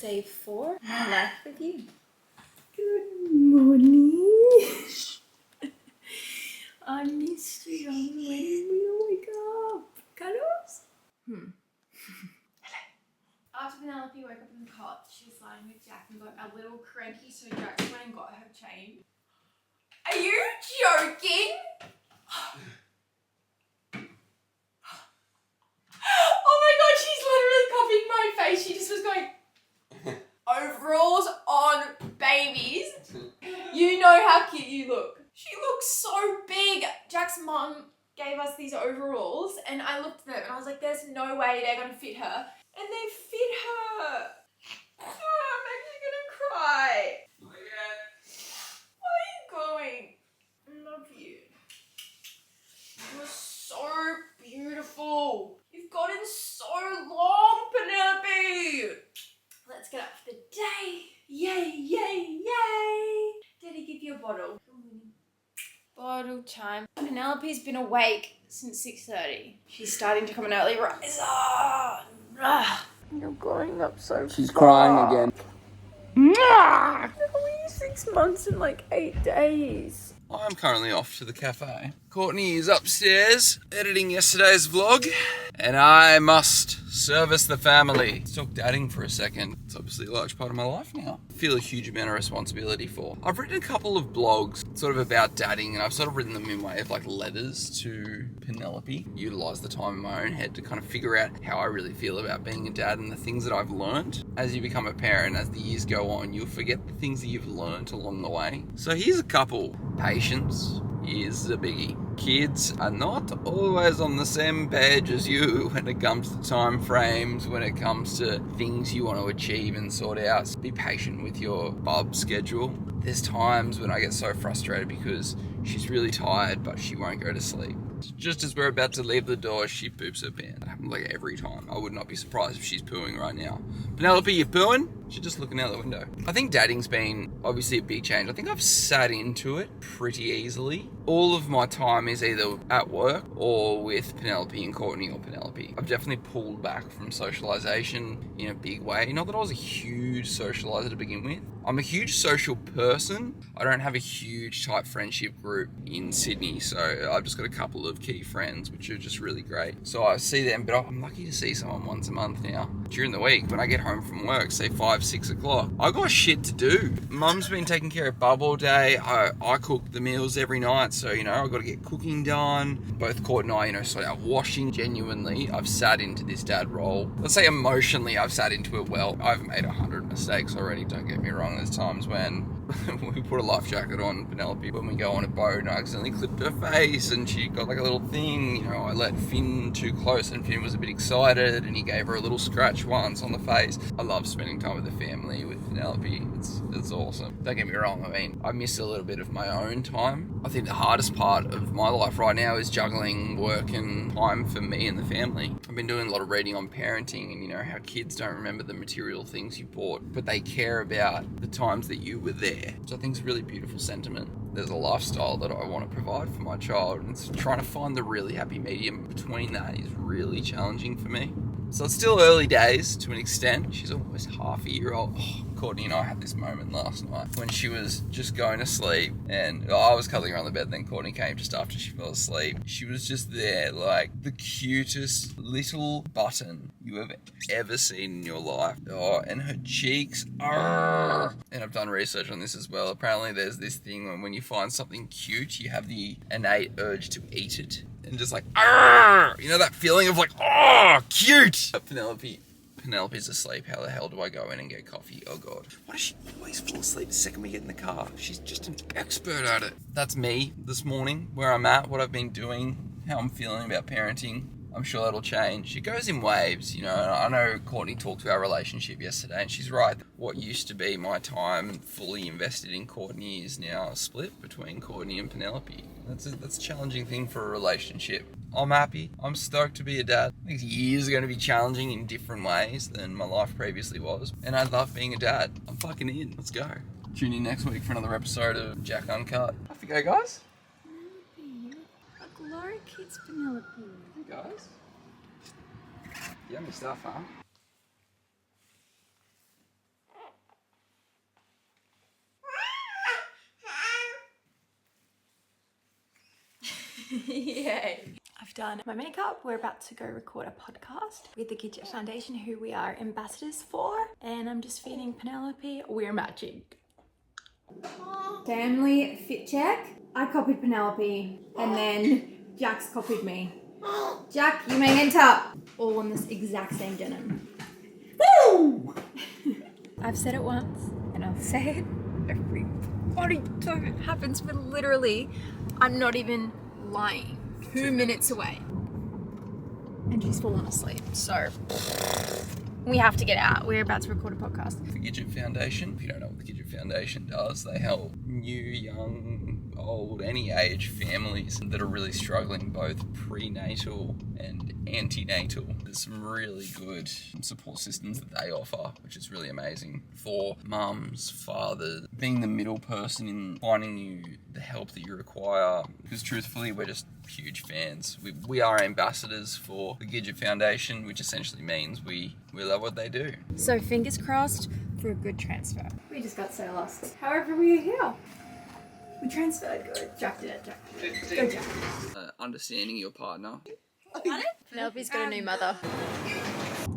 day 4 of my life with you. Good morning. I missed you. I'm waiting for you to wake up. Cuddles? Hello. After Penelope woke up in the cot, she was lying with Jack and got a little cranky, so Jack went and got her chain. Are you joking? Oh my god, she's literally copying my face. She just was going, overalls on babies. You know how cute you look. She looks so big. Jack's mum gave us these overalls and I looked at them and I was like, there's no way they're going to fit her. And they fit her. Oh, I'm actually going to cry. Where are you going? I love you. You're so beautiful. You've gotten so long, Penelope. Let's get up for the day. Yay, yay, yay. Daddy, give you a bottle. Bottle time. Penelope's been awake since 6:30. She's starting to come an early riser. You're growing up so She's crying again. Only 6 months and like 8 days. I'm currently off to the cafe. Courtney is upstairs editing yesterday's vlog, and I must service the family. Let's talk dating for a second. It's obviously a large part of my life now. I feel a huge amount of responsibility for. I've written a couple of blogs sort of about dating, and I've sort of written them in way of like letters to Penelope. Utilize the time in my own head to kind of figure out how I really feel about being a dad and the things that I've learned. As you become a parent, as the years go on, you'll forget the things that you've learned along the way. So here's a couple. Patience is a biggie. Kids are not always on the same page as you when it comes to time frames, when it comes to things you want to achieve and sort out. So be patient with your bub schedule. There's times when I get so frustrated because she's really tired but she won't go to sleep. Just as we're about to leave the door, she poops her pants. It happens like every time. I would not be surprised if she's pooing right now. Penelope, you pooing? She's just looking out the window. I think dating's been obviously a big change. I think I've sat into it pretty easily. All of my time is either at work or with Penelope and Courtney or Penelope. I've definitely pulled back from socialization in a big way. Not that I was a huge socializer to begin with. I'm a huge social person. I don't have a huge tight friendship group in Sydney, so I've just got a couple of key friends, which are just really great. So I see them, but I'm lucky to see someone once a month now. During the week, when I get home from work, say 5, 6 o'clock, I got shit to do. Mum's been taking care of Bub all day. I cook the meals every night, so, I've got to get cooking done. Both Court and I, sort out washing. Genuinely, I've sat into this dad role. Let's say emotionally, I've sat into it well. I've made 100 mistakes already, don't get me wrong. There's times when we put a life jacket on Penelope when we go on a boat and I accidentally clipped her face and she got like a little thing. I let Finn too close and Finn was a bit excited and he gave her a little scratch once on the face. I love spending time with the family, with Penelope. It's awesome. Don't get me wrong, I miss a little bit of my own time. I think the hardest part of my life right now is juggling work and time for me and the family. I've been doing a lot of reading on parenting and how kids don't remember the material things you bought, but they care about the times that you were there, which I think is a really beautiful sentiment. There's a lifestyle that I want to provide for my child, and it's trying to find the really happy medium between that is really challenging for me. So it's still early days to an extent. She's almost half a year old. Courtney and I had this moment last night when she was just going to sleep and I was cuddling her on the bed, then Courtney came just after she fell asleep. She was just there like the cutest little button you have ever seen in your life. And her cheeks are... And I've done research on this as well. Apparently there's this thing when you find something cute, you have the innate urge to eat it. And just like, that feeling of like, cute. Penelope's asleep. How the hell do I go in and get coffee? Oh God. Why does she always fall asleep the second we get in the car? She's just an expert at it. That's me this morning, where I'm at, what I've been doing, how I'm feeling about parenting. I'm sure that'll change. It goes in waves, I know Courtney talked to our relationship yesterday and she's right. What used to be my time fully invested in Courtney is now split between Courtney and Penelope. That's a challenging thing for a relationship. I'm happy. I'm stoked to be a dad. These years are going to be challenging in different ways than my life previously was. And I love being a dad. I'm fucking in. Let's go. Tune in next week for another episode of Jack Uncut. Off you go, guys. Penelope, a glory kids, Penelope. Hey, guys. Yummy stuff, huh? Yay. I've done my makeup. We're about to go record a podcast with the Gidget Foundation, who we are ambassadors for. And I'm just feeding Penelope. We're matching. Family fit check. I copied Penelope and then Jack's copied me. Jack, you may enter. All in this exact same denim. Woo! I've said it once and I'll say it every time it happens, but literally, I'm not even lying. 2 minutes away. And she's fallen asleep, so we have to get out. We're about to record a podcast. The Gidget Foundation, if you don't know what the Gidget Foundation does, they help new, young, old, any age families that are really struggling, both prenatal and antenatal. There's some really good support systems that they offer, which is really amazing for mums, fathers, being the middle person in finding you the help that you require. Because truthfully, we're just huge fans. We are ambassadors for the Gidget Foundation, which essentially means we love what they do. So fingers crossed for a good transfer. We just got so lost. However, we are here. We transferred good. Jack did it, Jack. Go, Jack. Understanding your partner. Penelope's got a new mother.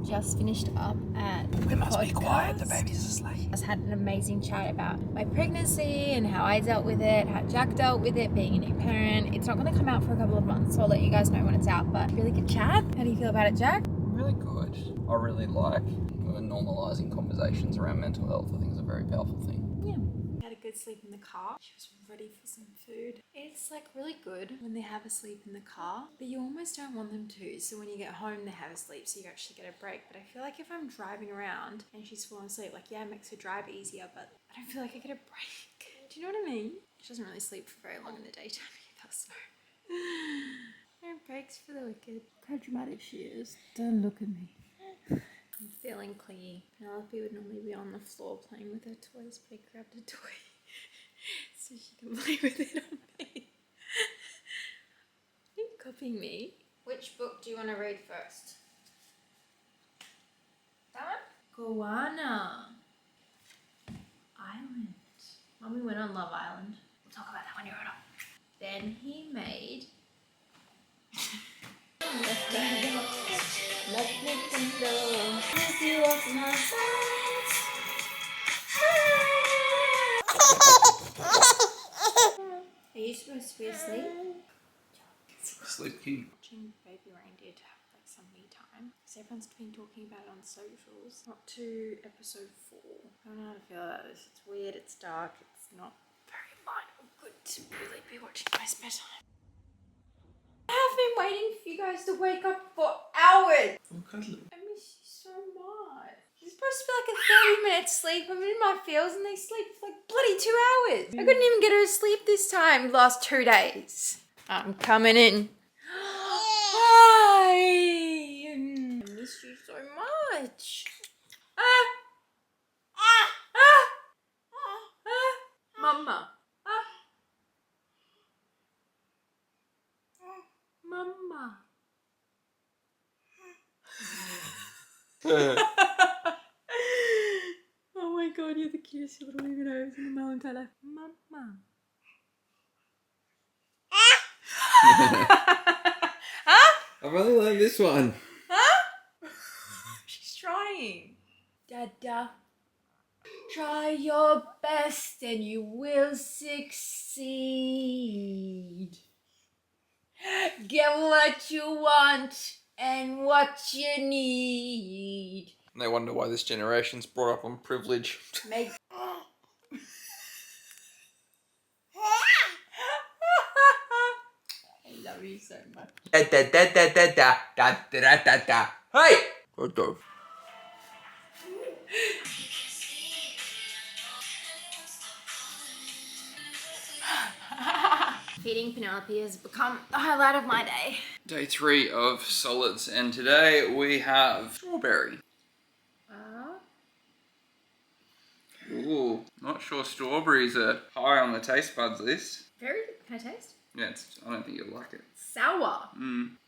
Just finished up at the We must be podcast. quiet, the baby's asleep. Just had an amazing chat about my pregnancy and how I dealt with it, how Jack dealt with it, being a new parent. It's not going to come out for a couple of months, so I'll let you guys know when it's out, but really good chat. How do you feel about it, Jack? Really good. I really like normalising conversations around mental health. I think it's a very powerful thing. Yeah. Had a good sleep in the car. She was ready for some food. It's like really good when they have a sleep in the car, but you almost don't want them to. So when you get home, they have a sleep, so you actually get a break. But I feel like if I'm driving around and she's fallen asleep, like, yeah, it makes her drive easier, but I don't feel like I get a break. Do you know what I mean? She doesn't really sleep for very long in the daytime either, so no breaks for the wicked. How dramatic she is. Don't look at me. I'm feeling clingy. Penelope would normally be on the floor playing with her toys, but I grabbed a toy so she can play with it on me. Are you copying me? Which book do you want to read first? That one? Goanna Island. Mummy went on Love Island. We'll talk about that when you're older. Then he made... Let me control. If you off my sides. Are you supposed to be asleep? Sleep king. Watching Baby Reindeer to have like some me time. Because everyone's been talking about it on socials. Up to episode 4. I don't know how to feel about this. It's weird, it's dark, it's not very light or good to really be watching my spare time. I have been waiting for you guys to wake up for hours. Oh, cuddly. I miss you so much. It's supposed to be like a 30-minute sleep. I'm in my feels and they sleep for like bloody 2 hours. I couldn't even get her to sleep this time the last 2 days. I'm coming in. Hi. I miss you so much. Mama. Mama. Oh my god, you're the cutest little weirdos in the entire life. Mama. I've only learned this one. She's trying. Dada. Try your best and you will succeed. Get what you want and what you need. And they wonder why this generation's brought up on privilege. Make I love you so much. Da da da da da da da da da da. Hey! What the? Feeding Penelope has become the highlight of my day. Day 3 of solids, and today we have strawberry. Ooh, not sure strawberries are high on the taste buds list. Very, can I taste? Yeah, I don't think you'll like it. Sour.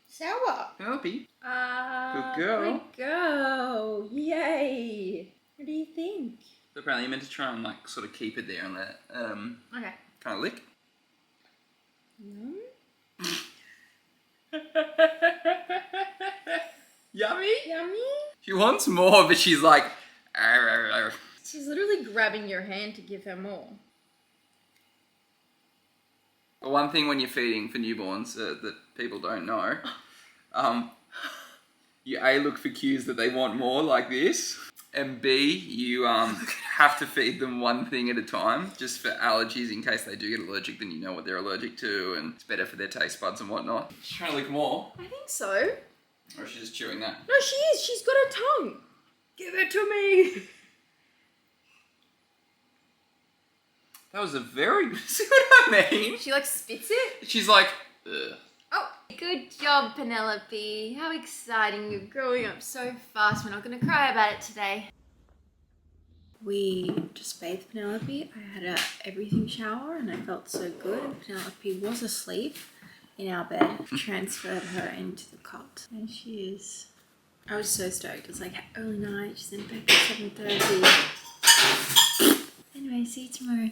Sour. Penelope. Good girl. Good girl. Yay. What do you think? So apparently you're meant to try and like sort of keep it there and let Okay. kind of lick. Yummy? Yummy? She wants more, but she's like... "Arr, arr, arr." She's literally grabbing your hand to give her more. The one thing when you're feeding for newborns that people don't know, you A, look for cues that they want more, like this, and B, you have to feed them one thing at a time, just for allergies, in case they do get allergic, then you know what they're allergic to, and it's better for their taste buds and whatnot. She's trying to lick more. I think so. Or is she just chewing that? No, she is. She's got her tongue. Give it to me. That was a very... See what I mean? She like spits it. She's like... Ugh. Oh, good job, Penelope. How exciting. You're growing up so fast. We're not going to cry about it today. We just bathed Penelope. I had a everything shower and I felt so good. And Penelope was asleep in our bed. Transferred her into the cot. And she is... I was so stoked. It was like early night. She's in bed at 7:30. Anyway, see you tomorrow.